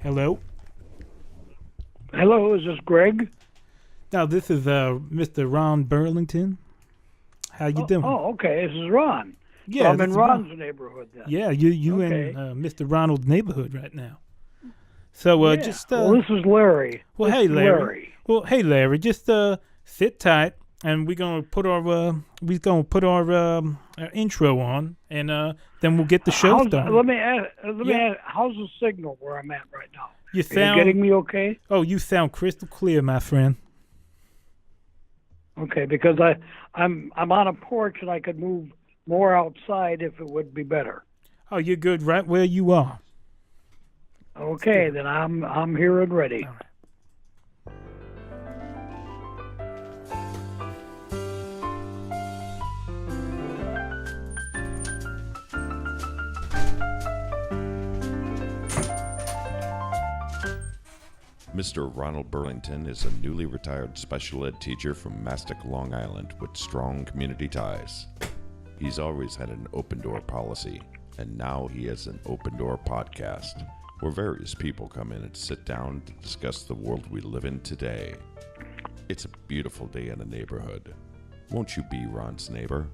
Hello? Hello, is this Greg? Now, this is Mr. Ron Burlington. How you doing? Oh, okay, this is Ron. Yeah, so I'm this in is Ron's neighborhood then. Yeah, you Okay. in Mr. Ronald's neighborhood right now. So Yeah. just well, this is Larry. well, This hey is Larry. Well, hey Larry, just sit tight, and we're gonna put our intro on, and then we'll get the show started. Let me ask, how's the signal where I'm at right now? You Are you getting me okay? Oh, you sound crystal clear, my friend. Okay, because I'm on a porch and I could move more outside if it would be better. Oh, you're good right where you are. Okay, then I'm here and ready. All right. Mr. Ronald Burlington is a newly retired special ed teacher from Mastic, Long Island, with strong community ties. He's always had an open door policy, and now he has an open door podcast, where various people come in and sit down to discuss the world we live in today. It's a beautiful day in the neighborhood. Won't you be Ron's neighbor?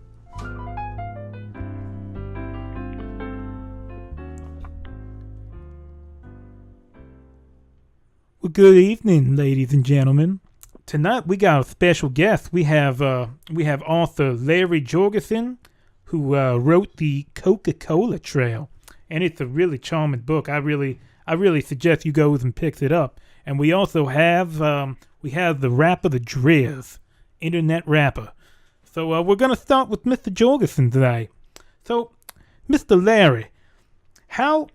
Well, good evening, ladies and gentlemen. Tonight we got a special guest. We have author Larry Jorgensen, who wrote the Coca-Cola Trail, and it's a really charming book. I really suggest you go and pick it up. And we also have the rapper The Driz, internet rapper. So we're gonna start with Mr. Jorgensen today. So, Mr. Larry, Sir.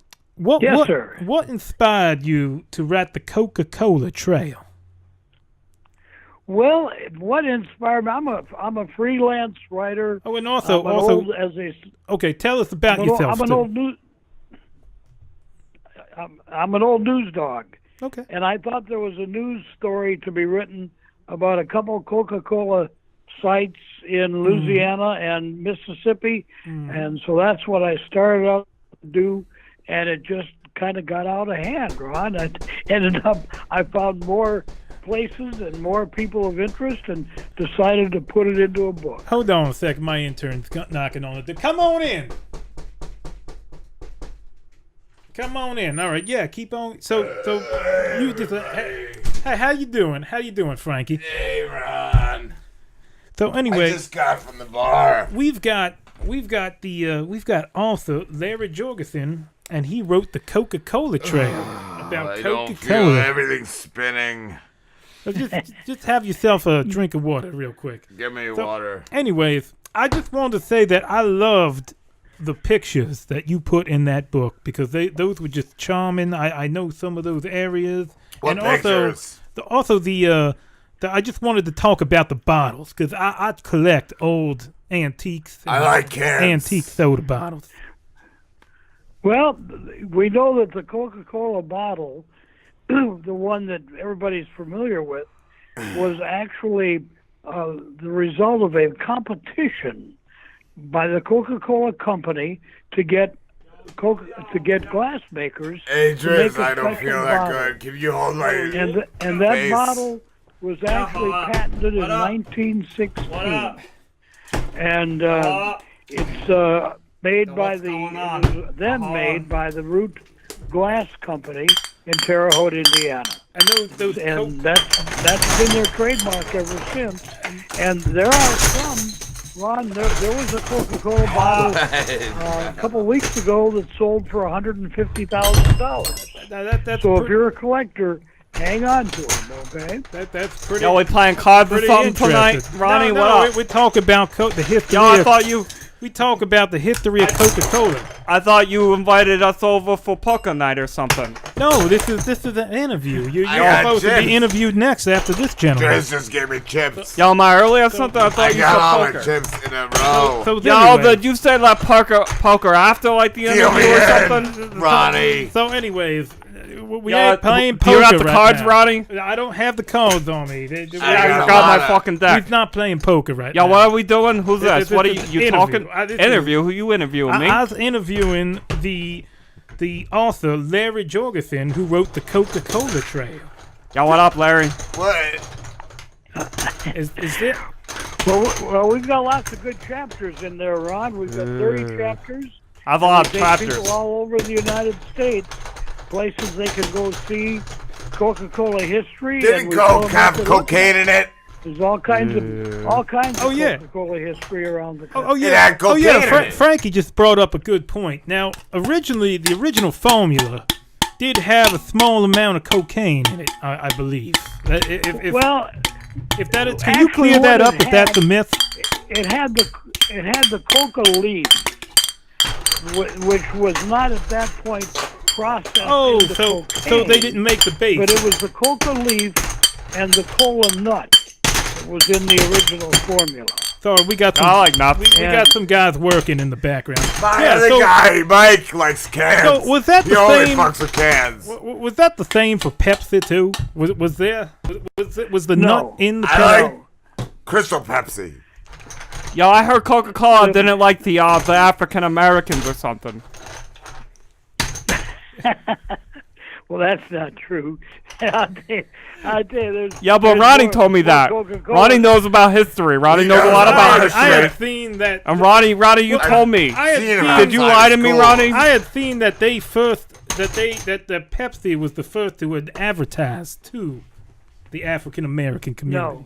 What inspired you to write the Coca-Cola Trail? Well, what inspired me? I'm a freelance writer. Oh, and also, okay, tell us about yourself. I'm an old news dog. Okay. And I thought there was a news story to be written about a couple of Coca-Cola sites in Louisiana and Mississippi, and so that's what I started out to do. And it just kind of got out of hand, Ron. I found more places and more people of interest and decided to put it into a book. Hold on a second. My intern's knocking on the door. Come on in. Come on in. All right. Yeah, keep on. So you just, hey, how you doing? How you doing, Frankie? Hey, Ron. So anyway, I just got from the bar. We've got author Larry Jorgensen, and he wrote the Coca-Cola Trail about I Coca-Cola. don't feel everything spinning. So just have yourself a drink of water real quick. Give me water. Anyways, I just wanted to say that I loved the pictures that you put in that book because those were just charming. I know some of those areas. What and pictures? I just wanted to talk about the bottles because I collect old antiques. I like cans. Antique soda bottles. Well, we know that the Coca-Cola bottle, the one that everybody's familiar with, was actually the result of a competition by the Coca-Cola company to get glass makers. Hey, to make Driz, a I don't special feel that bottle. good. Can you hold my And that face? bottle was actually patented in 1916. And it's made by made by the Root Glass Company in Terre Haute, Indiana. And that's been their trademark ever since. And there are some, Ron, there was a Coca-Cola bottle a couple of weeks ago that sold for $150,000. So if you're a collector, hang on to them, okay? That's pretty. Yo, we playing cards or pretty something tonight, interesting. Ronnie? No, what up? we talk about the history. Yo, I thought you. We talk about the history of Coca-Cola. I thought you invited us over for poker night or something. No, this is an interview. You're got supposed to chips. be interviewed next after this gentleman. Driz just gave me chips. Yo, am I early or something? I thought I you got all said my poker. chips in a row. So Yo, anyway, but you said like poker after like the interview or Here, something? Ronnie. So anyways, we Yo, ain't playing do poker you got the right cards, now. Ronnie? I don't have the cards on me. Yeah, got you a got lot my of- fucking deck. We're not playing poker right Yo, now. what are we doing? Who's This this? What are is you interview. talking? This is- Interview? Who you interviewing? Me? I was interviewing the the author Larry Jorgensen, who wrote the Coca-Cola Trail. Yo, what up, Larry? What? Is there? Well, we've got lots of good chapters in there, Ron. We've got 30 chapters. I have a lot of Take chapters. people all over the United States, places they can go see Coca-Cola history. Didn't and we tell them Coke have what to look cocaine at. in it? There's all kinds of Oh, yeah. Coca-Cola history around the Oh, country. yeah. had cocaine in it. Frankie just brought up a good point. Now, originally, the original formula did have a small amount of cocaine in it, I believe. Well, If that is, can you actually clear that what up? it If that's a had- myth. it had the coca leaf, which was not at that point processed Oh, into so cocaine, they didn't make the base. But it was the coca leaf and the cola nut that was in the original formula. Sorry, we got some. I like nuts. We got some guys working in the background. My Yeah, other so- guy, Mike, likes cans. So was that he the only same- fucks with cans. Was that the same for Pepsi too? Was the No. nut in the I Pepsi? like Crystal Pepsi. Yo, I heard Coca-Cola didn't like the African Americans or something. Well, that's not true. I'll tell you, there's. Yeah, but there's Ronnie more- told me more that. Coca-Cola. Ronnie knows about history. Ronnie knows a lot about I had history. seen that. And Ronnie, you told me. I had Seen seen, him Did you outside lie of to me, school. Ronnie? I had seen that the Pepsi was the first to advertise to the African American community.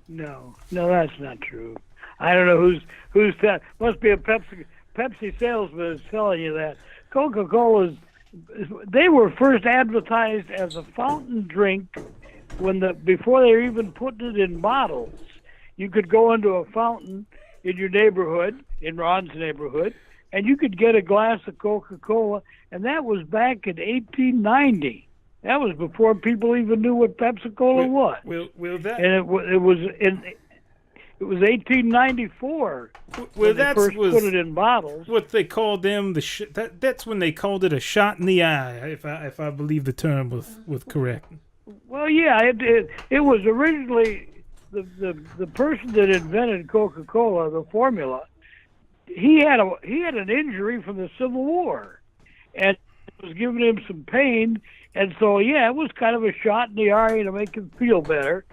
No, that's not true. I don't know who's that. Must be a Pepsi salesman is telling you that. Coca-Cola's. They were first advertised as a fountain drink before they were even putting it in bottles. You could go into a fountain in your neighborhood, in Ron's neighborhood, and you could get a glass of Coca-Cola, and that was back in 1890. That was before people even knew what Pepsi-Cola was. Will that? And it was 1894 Well, when they that first was put it in bottles. what they called them. That's when they called it a shot in the eye. If I believe the term was correct. Well, yeah, it was originally the person that invented Coca-Cola, the formula. He had an injury from the Civil War, and it was giving him some pain, and so yeah, it was kind of a shot in the eye to make him feel better,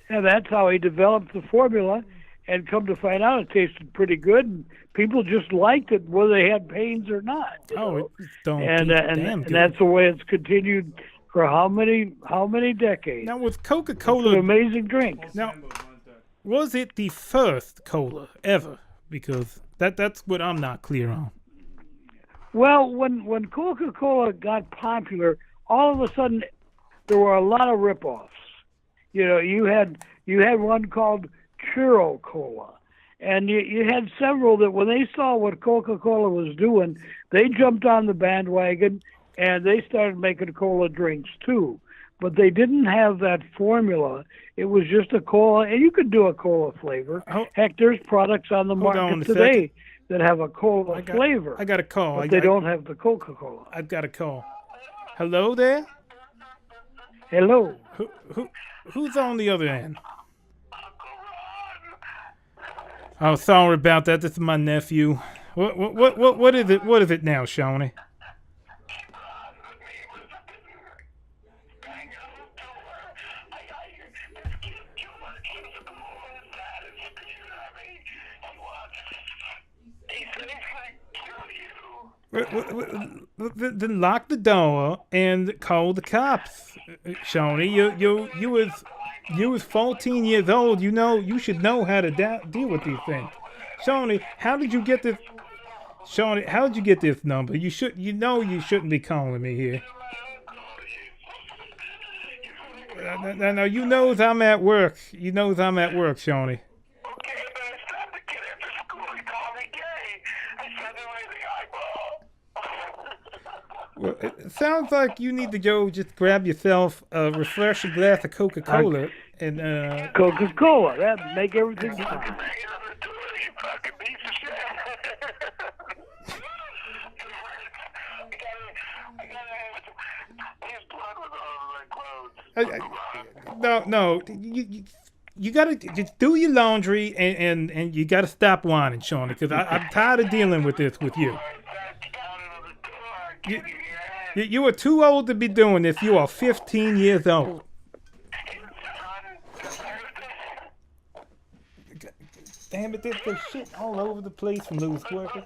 and that's how he developed the formula. And come to find out, it tasted pretty good, and people just liked it whether they had pains or not. It's damn and good. that's the way it's continued for how many decades? Now with It's an Coca-Cola, amazing drink. now was it the first cola ever? Because that's what I'm not clear on. Well, when Coca-Cola got popular, all of a sudden there were a lot of rip-offs. You had one called Churro Cola, and you had several that when they saw what Coca-Cola was doing, they jumped on the bandwagon and they started making cola drinks too. But they didn't have that formula. It was just a cola, and you could do a cola flavor. Heck, there's products on the Hold on market a today that have a cola flavor. I got a call. But they don't have the Coca-Cola. I've got a call. Hello there. Hello. Who's on the other end? Oh, sorry about that. This is my nephew. What is it? What is it now, Shawnee? Then lock the door and call the cops, Shawnee. You was 14 years old. You should know how to deal with these things. Shawnee, how did you get this? Shawnee, how did you get this number? You shouldn't be calling me here. No, you knows I'm at work. You knows I'm at work, Shawnee. Well, it sounds like you need to go just grab yourself a refreshing glass of Coca-Cola and Coca-Cola. That make everything fine. No. You gotta just do your laundry and you gotta stop whining, Shawnee, because I'm tired of dealing with this with you. You are too old to be doing this. You are 15 years old. Damn it, there's shit all over the place from those workers.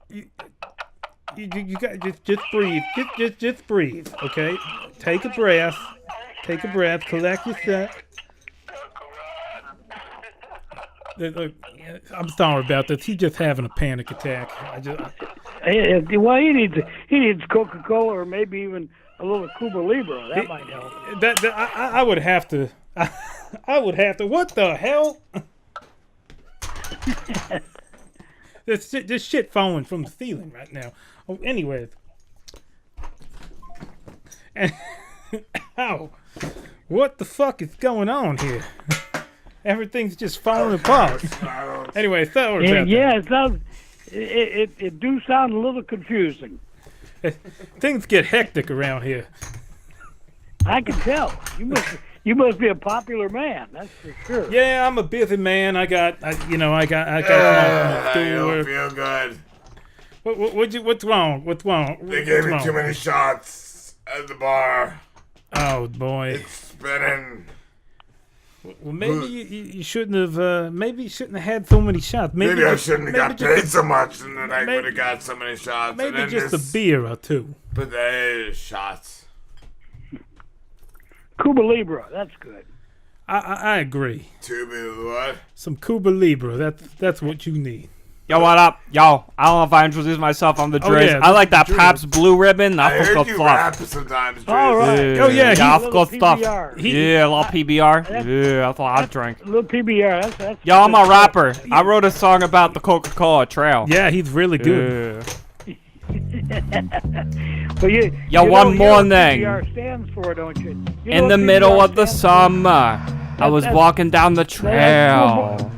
You got just breathe. Just breathe, okay? Take a breath. Take a breath. Collect yourself. Look, I'm sorry about this. He's just having a panic attack. Well, he needs Coca-Cola or maybe even a little Cuba Libre. That might help. I would have to. I would have to. What the hell? This shit falling from the ceiling right now. Oh, anyways. Ow. What the fuck is going on here? Everything's just falling apart. Anyway, sorry about that. It do sound a little confusing. Things get hectic around here. I can tell. You must be a popular man. That's for sure. Yeah, I'm a busy man. I got. I don't feel good. What's wrong? What's wrong? They gave me too many shots at the bar. Oh boy. It's spinning. Well, maybe you shouldn't have. Maybe you shouldn't have had so many shots. Maybe I shouldn't have got paid so much, and then I would have got so many shots. Maybe and then just a beer or two. But they shots. Cuba Libre, that's good. I agree. Cuba what? Some Cuba Libre. That's what you need. Yo, what up? Yo, I don't know if I introduced myself. I'm the Driz. Oh, yeah, I like that Driz. Pabst Blue Ribbon. I That's heard good you stuff. rap sometimes, Driz. All right. Oh, yeah, that's little good stuff. PBR. Yeah, a little PBR. Yeah, that's what I drink. A little PBR. That's Yo, I'm a rapper. I wrote a song about the Coca-Cola Trail. Yeah, he's really good. Yeah. But Yo, one more what thing. PBR stands for, don't you? You know In what the middle PBR of the stands for? summer, I was walking down the trail.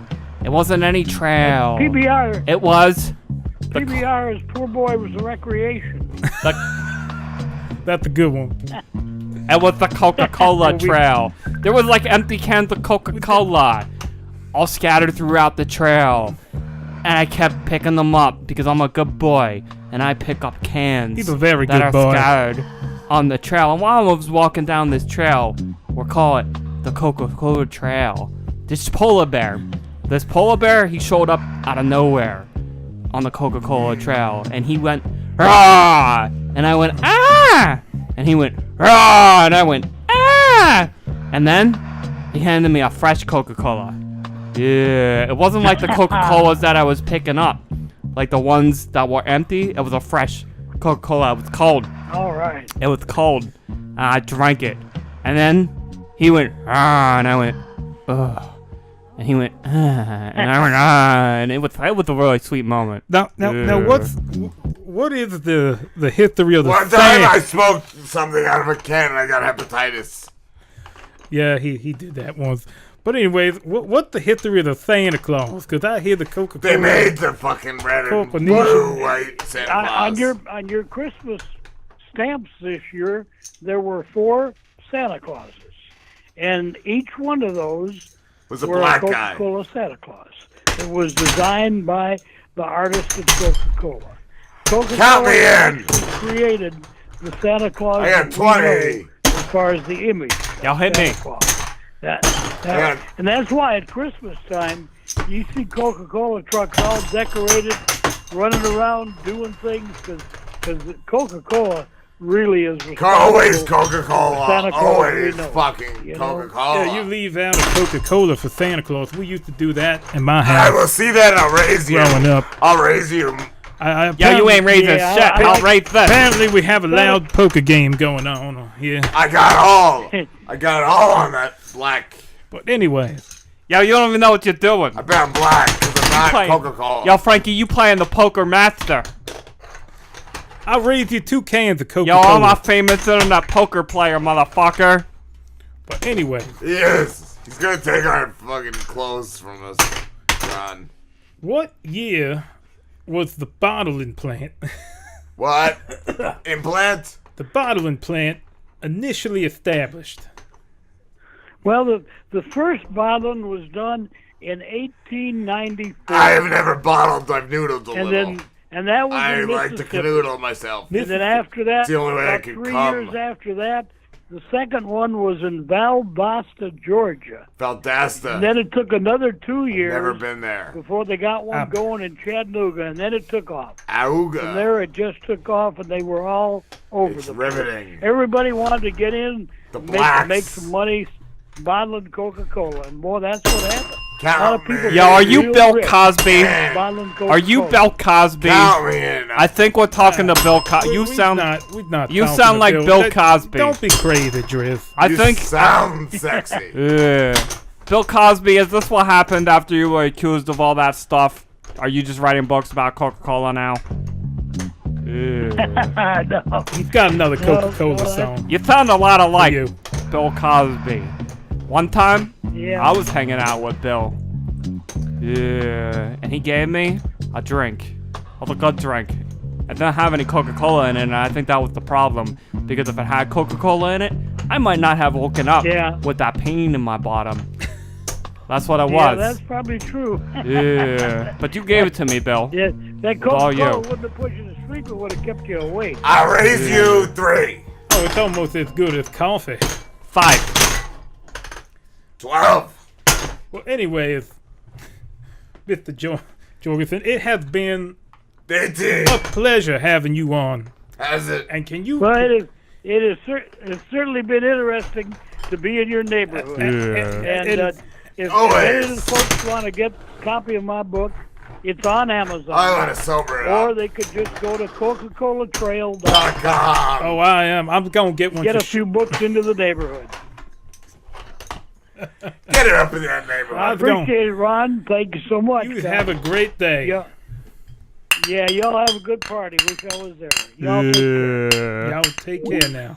It wasn't any trail. PBR. It was PBR is Poor Boy was a recreation. That's a good one. It was the Coca-Cola Trail. There was like empty cans of Coca-Cola all scattered throughout the trail. And I kept picking them up because I'm a good boy. And I pick up cans He's a very that good are boy. scattered on the trail. And while I was walking down this trail, we'll call it the Coca-Cola Trail. This polar bear, he showed up out of nowhere on the Coca-Cola Trail. And he went, "Rah!" And I went, "Ah!" And he went, "Rah!" And I went, "Ah!" And then he handed me a fresh Coca-Cola. Yeah, it wasn't like the Coca-Colas that I was picking up. Like the ones that were empty. It was a fresh Coca-Cola. It was cold. All right. It was cold. I drank it. And then he went, "Ah," and I went, "Ugh." And he went, "Ah," and I went, "Ah," and it was a really sweet moment. Now, what is the history of the One time I smoked something out of a can and I got hepatitis. Yeah, he did that once. But anyways, what's the history of the Santa Claus? Because I hear the Coca-Cola. They made the fucking red and blue white Santa Claus. On your Christmas stamps this year, there were 4 Santa Clauses, and each one of those was a were black a guy. Coca-Cola Santa Claus. It was designed by the artist of Coca-Cola. Count Coca-Cola me in. created the Santa Claus. I got that we know 20. as far as the image. Y'all hit me. Santa Claus. And that's why at Christmas time you see Coca-Cola trucks all decorated, running around doing things because Coca-Cola really is Always Coca-Cola. Santa Claus Always we know. fucking You know? Coca-Cola. Yeah, you leave out a Coca-Cola for Santa Claus. We used to do that in my I house will see that. I'll raise you. growing up. I'll raise you. Yo, you ain't raising Yeah, shit. I'll raise this. Apparently, we have a loud poker game going on here. I got it all on that black. But anyways, Yo, you don't even know what you're doing. I bet I'm black because I'm not playing- Coca-Cola. Yo, Frankie, you playing the poker master. I'll raise you 2 cans of Yo, I'm a Coca-Cola. famous internet poker player, motherfucker. But anyway, Yes. He's gonna take our fucking clothes from us. John. what year was the bottling plant? What? Implant? The bottling plant initially established. Well, the first bottling was done in 1894. I have never bottled. I've noodled a little. And that was I in like to Mississippi. canoodle myself. And then after that, It's the only way I about can 3 come. years after that, the second one was in Valdosta, Georgia. Valdosta. And then it took another 2 years Never been there. before they got one going in Chattanooga, and then it took off. From Auga. there, it just took off, and they were all over It's the place. riveting. Everybody wanted to get in, The make blacks. some money bottling Coca-Cola, and boy, that's what happened. Count A lot of people me. Yo, are got you real Bill rich Cosby? bottling Are you Coca-Cola. Bill Cosby? Count me in. I think we're talking to Bill Cosby. You We're sound. not you talking sound to like Bill That- Cosby. Don't be crazy, Driz. I You think. sound sexy. Yeah. Bill Cosby, is this what happened after you were accused of all that stuff? Are you just writing books about Coca-Cola now? Yeah. No. You've got another Coca-Cola no, song. You sound a lot alike you. Bill Cosby. One time, Yeah. I was hanging out with Bill. Yeah. And he gave me a drink. A good drink. It didn't have any Coca-Cola in it, and I think that was the problem. Because if it had Coca-Cola in it, I might not have woken up Yeah. with that pain in my bottom. That's what it Yeah, was. that's probably true. Yeah. But you gave it to me, Bill. Yeah, that all Coca-Cola you. wouldn't have put you to sleep. It would have kept you awake. I raise you 3. Oh, it's almost as good as coffee. 5. 12. Well, anyways, Mr. Jorgensen, it has been 13. a pleasure having you on. Has it? And can you... But it's certainly been interesting to be in your neighborhood. And if Always. any of the folks want to get a copy of my book, it's on Amazon. I want to sober it Or up. they could just go to Coca-Cola-Trail. .com. Oh, I am. I'm going to get one. Get a for few books into the neighborhood. Get it up in that neighborhood. I appreciate it, Ron. Thank you so much. You have a great day. Yeah, y'all have a good party. Wish I was there. Y'all take care. Y'all take care now.